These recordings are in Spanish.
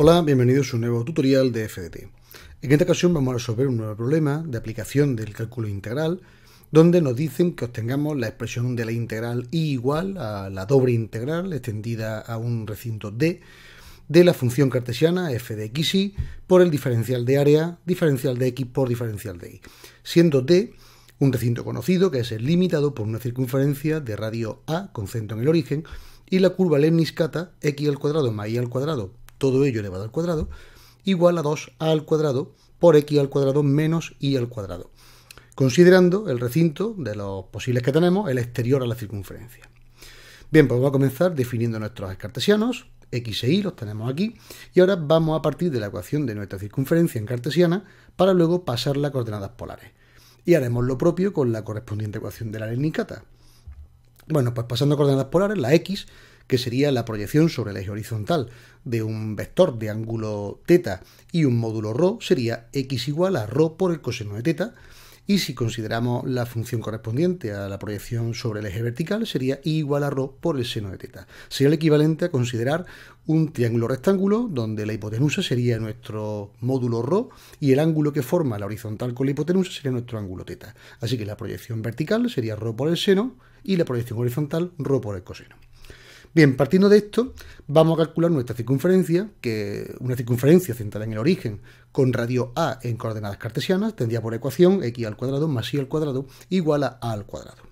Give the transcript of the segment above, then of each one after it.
Hola, bienvenidos a un nuevo tutorial de FDT. En esta ocasión vamos a resolver un nuevo problema de aplicación del cálculo integral, donde nos dicen que obtengamos la expresión de la integral y igual a la doble integral extendida a un recinto D de la función cartesiana f de xy por el diferencial de área, diferencial de x por diferencial de y, siendo D un recinto conocido que es limitado por una circunferencia de radio a con centro en el origen y la curva lemniscata x al cuadrado más y al cuadrado, todo ello elevado al cuadrado, igual a 2a al cuadrado por x al cuadrado menos y al cuadrado, considerando el recinto de los posibles que tenemos, el exterior a la circunferencia. Bien, pues vamos a comenzar definiendo nuestros ejes cartesianos, x e y los tenemos aquí, y ahora vamos a partir de la ecuación de nuestra circunferencia en cartesiana para luego pasarla a coordenadas polares. Y haremos lo propio con la correspondiente ecuación de la lemniscata. Bueno, pues pasando a coordenadas polares, la x, que sería la proyección sobre el eje horizontal de un vector de ángulo θ y un módulo ρ, sería x igual a ρ por el coseno de θ, y si consideramos la función correspondiente a la proyección sobre el eje vertical, sería y igual a ρ por el seno de θ. Sería el equivalente a considerar un triángulo rectángulo donde la hipotenusa sería nuestro módulo ρ y el ángulo que forma la horizontal con la hipotenusa sería nuestro ángulo θ. Así que la proyección vertical sería ρ por el seno y la proyección horizontal ρ por el coseno. Bien, partiendo de esto, vamos a calcular nuestra circunferencia, que una circunferencia centrada en el origen con radio a en coordenadas cartesianas tendría por ecuación x al cuadrado más y al cuadrado igual a al cuadrado.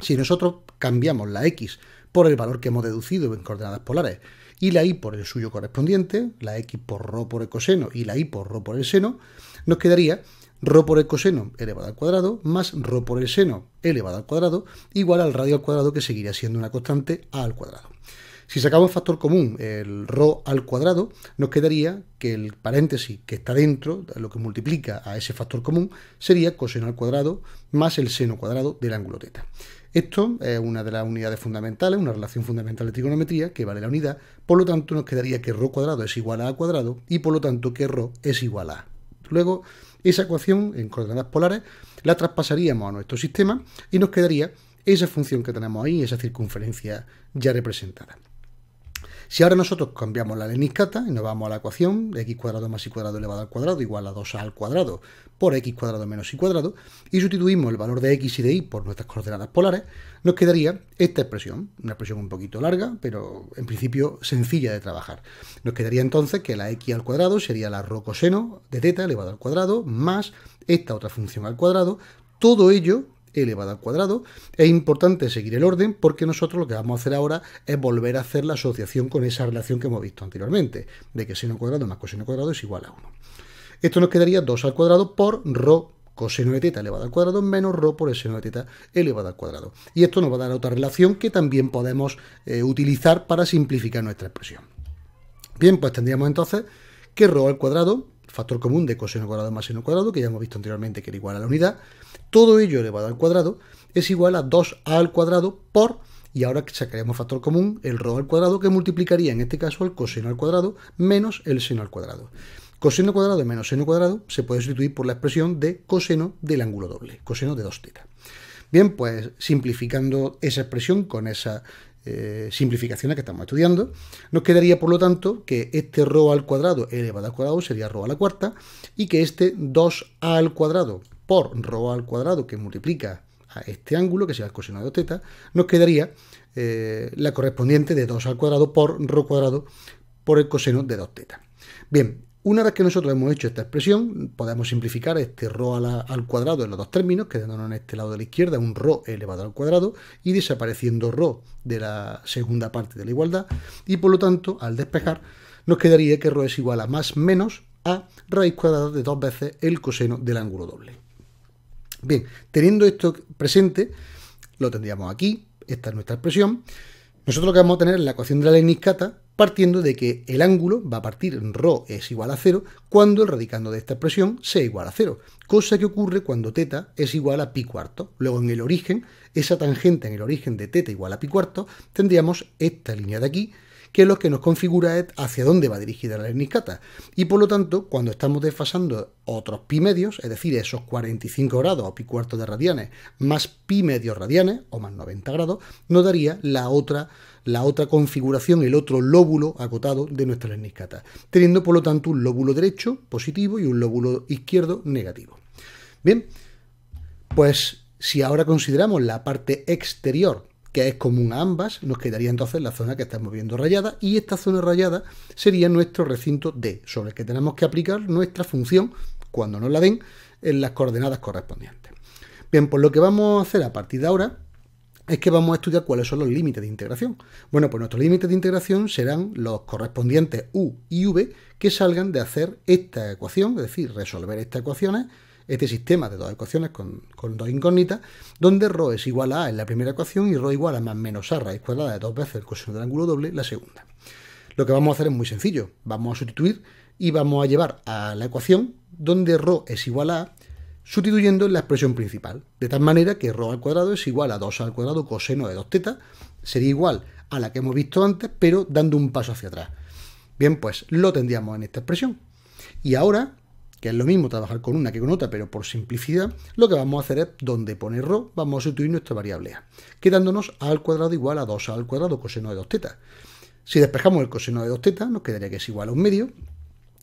Si nosotros cambiamos la x por el valor que hemos deducido en coordenadas polares y la y por el suyo correspondiente, la x por ρ por el coseno y la y por ρ por el seno, nos quedaría ρ por el coseno elevado al cuadrado más ρ por el seno elevado al cuadrado igual al radio al cuadrado, que seguiría siendo una constante a al cuadrado. Si sacamos factor común, el ρ al cuadrado, nos quedaría que el paréntesis que está dentro, lo que multiplica a ese factor común, sería coseno al cuadrado más el seno cuadrado del ángulo θ. Esto es una de las unidades fundamentales, una relación fundamental de trigonometría que vale la unidad, por lo tanto nos quedaría que ρ cuadrado es igual a cuadrado y por lo tanto que ρ es igual a. Luego, esa ecuación en coordenadas polares la traspasaríamos a nuestro sistema y nos quedaría esa función que tenemos ahí, esa circunferencia ya representada. Si ahora nosotros cambiamos la lemniscata y nos vamos a la ecuación de x cuadrado más y cuadrado elevado al cuadrado igual a 2a al cuadrado por x cuadrado menos y cuadrado, y sustituimos el valor de x y de y por nuestras coordenadas polares, nos quedaría esta expresión, una expresión un poquito larga, pero en principio sencilla de trabajar. Nos quedaría entonces que la x al cuadrado sería la ρ coseno de θ elevado al cuadrado más esta otra función al cuadrado, todo ello elevado al cuadrado. Es importante seguir el orden porque nosotros lo que vamos a hacer ahora es volver a hacer la asociación con esa relación que hemos visto anteriormente, de que seno cuadrado más coseno cuadrado es igual a 1. Esto nos quedaría 2 al cuadrado por ρ coseno de θ elevado al cuadrado menos ρ por el seno de θ elevado al cuadrado. Y esto nos va a dar otra relación que también podemos utilizar para simplificar nuestra expresión. Bien, pues tendríamos entonces que ρ al cuadrado, factor común de coseno cuadrado más seno cuadrado, que ya hemos visto anteriormente que era igual a la unidad, todo ello elevado al cuadrado es igual a 2a al cuadrado por, y ahora sacaremos factor común, el ρ al cuadrado, que multiplicaría en este caso el coseno al cuadrado menos el seno al cuadrado. Coseno cuadrado menos seno cuadrado se puede sustituir por la expresión de coseno del ángulo doble, coseno de 2θ. Bien, pues simplificando esa expresión con esa simplificaciones que estamos estudiando, nos quedaría por lo tanto que este ρ al cuadrado elevado al cuadrado sería ρ a la cuarta y que este 2a al cuadrado por ρ al cuadrado que multiplica a este ángulo, que sería el coseno de 2θ, nos quedaría la correspondiente de 2 al cuadrado por ρ cuadrado por el coseno de 2θ. Bien, una vez que nosotros hemos hecho esta expresión, podemos simplificar este ρ al cuadrado en los dos términos, quedándonos en este lado de la izquierda un ρ elevado al cuadrado y desapareciendo ρ de la segunda parte de la igualdad, y por lo tanto, al despejar, nos quedaría que ρ es igual a más menos a raíz cuadrada de 2 veces el coseno del ángulo doble. Bien, teniendo esto presente, lo tendríamos aquí, esta es nuestra expresión. Nosotros lo que vamos a tener es la ecuación de la lemniscata, partiendo de que el ángulo va a partir en ρ es igual a 0 cuando el radicando de esta expresión sea igual a 0, cosa que ocurre cuando θ es igual a pi cuarto. Luego en el origen, esa tangente en el origen de θ igual a pi cuarto, tendríamos esta línea de aquí, que lo que nos configura es hacia dónde va dirigida la lerniscata. Y por lo tanto, cuando estamos desfasando otros pi medios, es decir, esos 45 grados o pi cuartos de radianes, más pi medios radianes, o más 90 grados, nos daría la otra configuración, el otro lóbulo acotado de nuestra lerniscata, teniendo por lo tanto un lóbulo derecho positivo y un lóbulo izquierdo negativo. Bien, pues si ahora consideramos la parte exterior, que es común a ambas, nos quedaría entonces la zona que estamos viendo rayada, y esta zona rayada sería nuestro recinto D, sobre el que tenemos que aplicar nuestra función, cuando nos la den, en las coordenadas correspondientes. Bien, pues lo que vamos a hacer a partir de ahora es que vamos a estudiar cuáles son los límites de integración. Bueno, pues nuestros límites de integración serán los correspondientes U y V que salgan de hacer esta ecuación, es decir, resolver estas ecuaciones, este sistema de dos ecuaciones con dos incógnitas, donde ρ es igual a en la primera ecuación y ρ igual a más menos a raíz cuadrada de 2 veces el coseno del ángulo doble la segunda. Lo que vamos a hacer es muy sencillo. Vamos a sustituir y vamos a llevar a la ecuación donde ρ es igual a, sustituyendo en la expresión principal, de tal manera que ρ al cuadrado es igual a 2 al cuadrado coseno de 2 teta, sería igual a la que hemos visto antes, pero dando un paso hacia atrás. Bien, pues lo tendríamos en esta expresión. Y ahora, que es lo mismo trabajar con una que con otra, pero por simplicidad, lo que vamos a hacer es, donde pone ρ, vamos a sustituir nuestra variable a, quedándonos a al cuadrado igual a 2 al cuadrado coseno de 2 teta. Si despejamos el coseno de 2 teta, nos quedaría que es igual a 1 medio,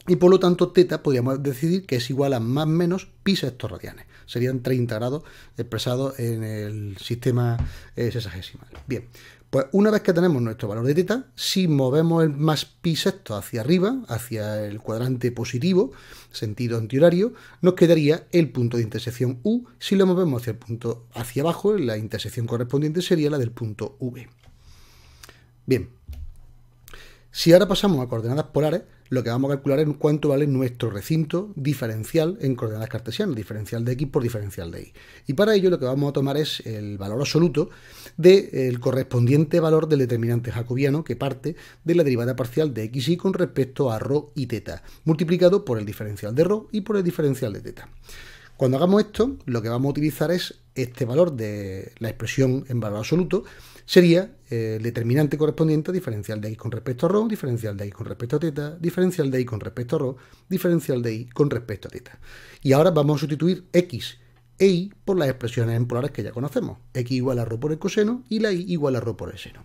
y por lo tanto teta podríamos decidir que es igual a más menos pi sextos radianes. Serían 30 grados expresados en el sistema sexagesimal. Bien, pues una vez que tenemos nuestro valor de teta, si movemos el más pi sexto hacia arriba, hacia el cuadrante positivo, sentido antihorario, nos quedaría el punto de intersección U. Si lo movemos hacia el punto hacia abajo, la intersección correspondiente sería la del punto V. Bien, si ahora pasamos a coordenadas polares, lo que vamos a calcular es cuánto vale nuestro recinto diferencial en coordenadas cartesianas, diferencial de x por diferencial de y. Y para ello lo que vamos a tomar es el valor absoluto del correspondiente valor del determinante jacobiano que parte de la derivada parcial de x y con respecto a ρ y teta, multiplicado por el diferencial de ρ y por el diferencial de teta. Cuando hagamos esto, lo que vamos a utilizar es este valor de la expresión en valor absoluto, sería el determinante correspondiente a diferencial de x con respecto a ρ, diferencial de y con respecto a teta, diferencial de y con respecto a ρ, diferencial de y con respecto a teta. Y ahora vamos a sustituir x e y por las expresiones en polares que ya conocemos. X igual a ρ por el coseno y la y igual a ρ por el seno.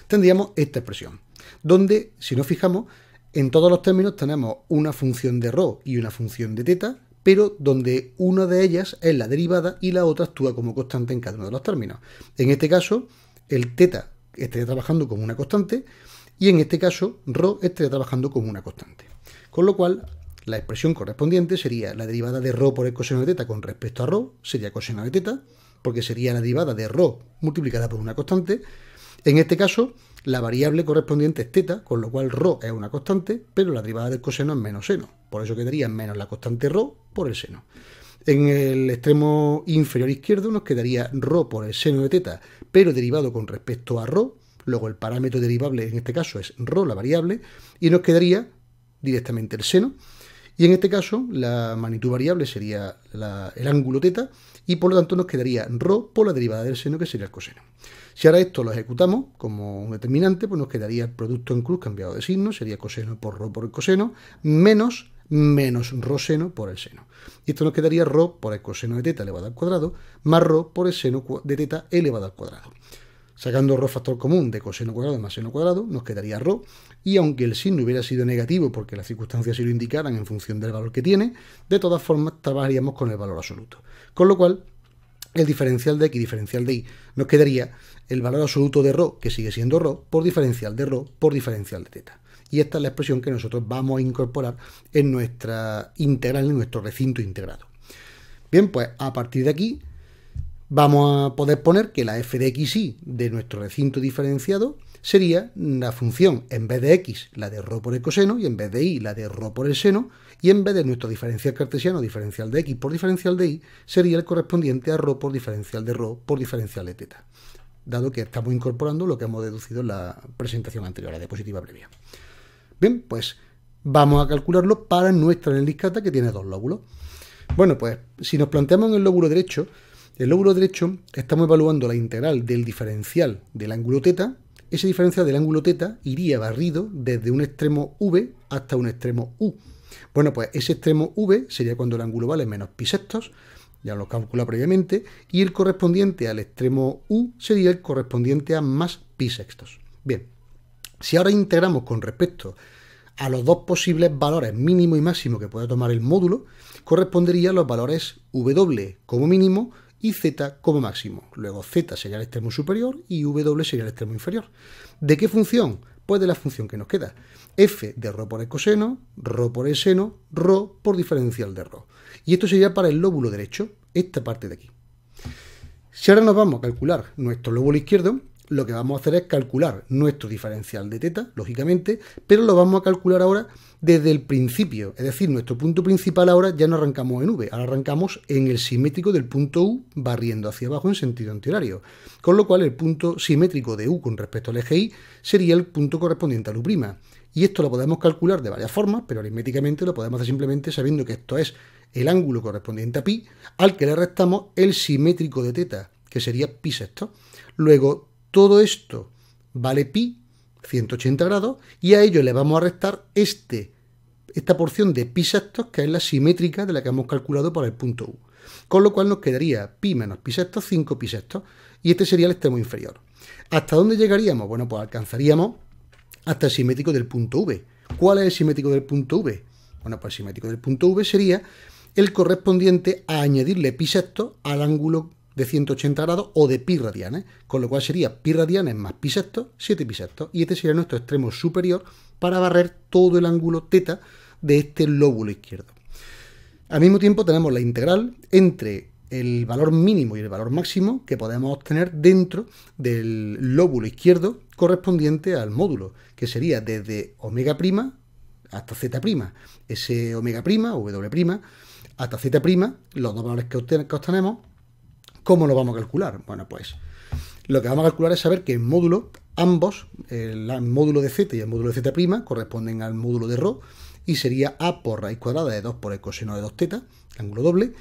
Tendríamos esta expresión, donde, si nos fijamos, en todos los términos tenemos una función de ρ y una función de teta, pero donde una de ellas es la derivada y la otra actúa como constante en cada uno de los términos. En este caso, el teta estaría trabajando como una constante y en este caso, ρ estaría trabajando como una constante. Con lo cual, la expresión correspondiente sería la derivada de ρ por el coseno de teta con respecto a ρ, sería coseno de teta, porque sería la derivada de ρ multiplicada por una constante. En este caso, la variable correspondiente es teta, con lo cual ρ es una constante, pero la derivada del coseno es menos seno. Por eso quedaría menos la constante ρ por el seno. En el extremo inferior izquierdo nos quedaría ρ por el seno de teta, pero derivado con respecto a ρ. Luego el parámetro derivable en este caso es ρ, la variable, y nos quedaría directamente el seno. Y en este caso la magnitud variable sería el ángulo teta, y por lo tanto nos quedaría ρ por la derivada del seno, que sería el coseno. Si ahora esto lo ejecutamos como un determinante, pues nos quedaría el producto en cruz cambiado de signo, sería coseno por ρ por el coseno, menos ρ seno por el seno. Y esto nos quedaría ρ por el coseno de teta elevado al cuadrado, más ρ por el seno de teta elevado al cuadrado. Sacando ρ factor común de coseno cuadrado más seno cuadrado, nos quedaría ρ, y aunque el signo hubiera sido negativo porque las circunstancias sí lo indicaran en función del valor que tiene, de todas formas trabajaríamos con el valor absoluto. Con lo cual, el diferencial de x y diferencial de y nos quedaría el valor absoluto de ρ, que sigue siendo ρ, por diferencial de ρ por diferencial de teta. Y esta es la expresión que nosotros vamos a incorporar en nuestra integral, en nuestro recinto integrado. Bien, pues a partir de aquí vamos a poder poner que la f de x y de nuestro recinto diferenciado sería la función, en vez de x, la de ρ por el coseno, y en vez de y, la de ρ por el seno, y en vez de nuestro diferencial cartesiano, diferencial de x por diferencial de y, sería el correspondiente a ρ por diferencial de ρ por diferencial de teta, dado que estamos incorporando lo que hemos deducido en la presentación anterior, la diapositiva previa. Bien, pues vamos a calcularlo para nuestra lerniscata, que tiene dos lóbulos. Bueno, pues si nos planteamos en el lóbulo derecho estamos evaluando la integral del diferencial del ángulo teta ese diferencial del ángulo θ iría barrido desde un extremo V hasta un extremo U. Bueno, pues ese extremo V sería cuando el ángulo vale menos pi sextos, ya lo calcula previamente, y el correspondiente al extremo U sería el correspondiente a más pi sextos. Bien, si ahora integramos con respecto a los dos posibles valores mínimo y máximo que pueda tomar el módulo, corresponderían los valores W como mínimo y Z como máximo. Luego Z sería el extremo superior y W sería el extremo inferior. ¿De qué función? Pues de la función que nos queda. F de ρ por el coseno, ρ por el seno, ρ por diferencial de ρ. Y esto sería para el lóbulo derecho, esta parte de aquí. Si ahora nos vamos a calcular nuestro lóbulo izquierdo, lo que vamos a hacer es calcular nuestro diferencial de θ, lógicamente, pero lo vamos a calcular ahora desde el principio. Es decir, nuestro punto principal ahora ya no arrancamos en V, ahora arrancamos en el simétrico del punto U, barriendo hacia abajo en sentido antihorario. Con lo cual, el punto simétrico de U con respecto al eje Y sería el punto correspondiente al U'. Y esto lo podemos calcular de varias formas, pero aritméticamente lo podemos hacer simplemente sabiendo que esto es el ángulo correspondiente a pi, al que le restamos el simétrico de θ, que sería pi sextos. Luego, todo esto vale pi, 180 grados, y a ello le vamos a restar esta porción de pi sextos, que es la simétrica de la que hemos calculado para el punto U. Con lo cual nos quedaría pi menos pi sextos, 5 pi sextos, y este sería el extremo inferior. ¿Hasta dónde llegaríamos? Bueno, pues alcanzaríamos hasta el simétrico del punto V. ¿Cuál es el simétrico del punto V? Bueno, pues el simétrico del punto V sería el correspondiente a añadirle pi sextos al ángulo de 180 grados o de pi radianes, con lo cual sería pi radianes más pi sextos, 7 pi sextos, y este sería nuestro extremo superior para barrer todo el ángulo θ de este lóbulo izquierdo. Al mismo tiempo tenemos la integral entre el valor mínimo y el valor máximo que podemos obtener dentro del lóbulo izquierdo correspondiente al módulo, que sería desde omega' hasta z', ese omega' o w' hasta z', los dos valores que obtenemos. ¿Cómo lo vamos a calcular? Bueno, pues lo que vamos a calcular es saber que en módulo, ambos, el módulo de z y el módulo de z' corresponden al módulo de ρ, y sería a por raíz cuadrada de 2 por el coseno de 2θ, ángulo doble,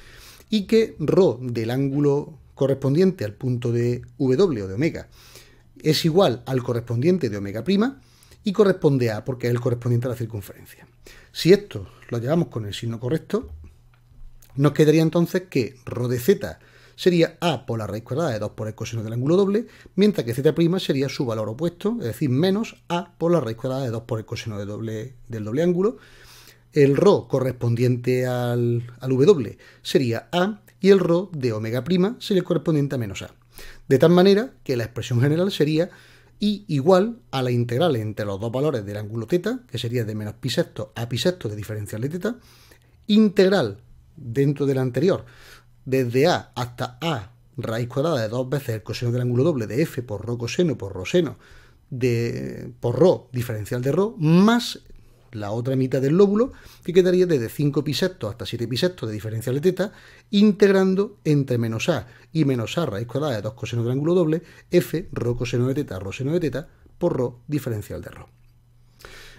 y que ρ del ángulo correspondiente al punto de W o de omega es igual al correspondiente de omega' y corresponde a, porque es el correspondiente a la circunferencia. Si esto lo llevamos con el signo correcto, nos quedaría entonces que ρ de z sería a por la raíz cuadrada de 2 por el coseno del ángulo doble, mientras que z' sería su valor opuesto, es decir, menos a por la raíz cuadrada de 2 por el coseno del doble ángulo. El ρ correspondiente al W sería a, y el ρ de omega' sería el correspondiente a menos a. De tal manera que la expresión general sería I igual a la integral entre los dos valores del ángulo θ, que sería de menos pi sextos a pi sextos de diferencial de θ, integral dentro de la anterior, desde a hasta a raíz cuadrada de 2 veces el coseno del ángulo doble de f por ρ coseno por ρ seno por ρ diferencial de ρ, más la otra mitad del lóbulo, que quedaría desde 5 pi sextos hasta 7 pi sextos de diferencial de θ, integrando entre menos a y menos a raíz cuadrada de 2 coseno del ángulo doble, f ρ coseno de θ, ρ seno de θ, por ρ diferencial de ρ.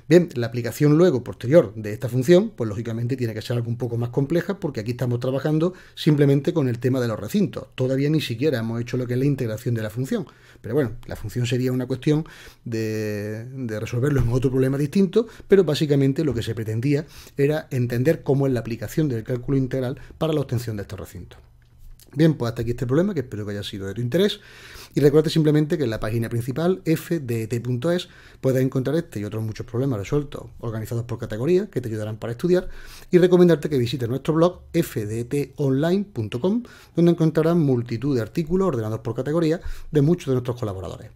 Bien, la aplicación luego, posterior de esta función, pues lógicamente tiene que ser algo un poco más compleja, porque aquí estamos trabajando simplemente con el tema de los recintos. Todavía ni siquiera hemos hecho lo que es la integración de la función. Pero bueno, la función sería una cuestión de resolverlo en otro problema distinto, pero básicamente lo que se pretendía era entender cómo es la aplicación del cálculo integral para la obtención de estos recintos. Bien, pues hasta aquí este problema, que espero que haya sido de tu interés. Y recuerda simplemente que en la página principal, fdet.es, puedes encontrar este y otros muchos problemas resueltos, organizados por categoría, que te ayudarán para estudiar, y recomendarte que visites nuestro blog, fdtonline.com, donde encontrarás multitud de artículos ordenados por categoría de muchos de nuestros colaboradores.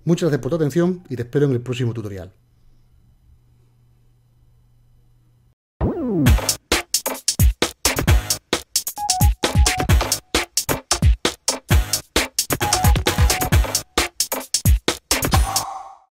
Muchas gracias por tu atención y te espero en el próximo tutorial.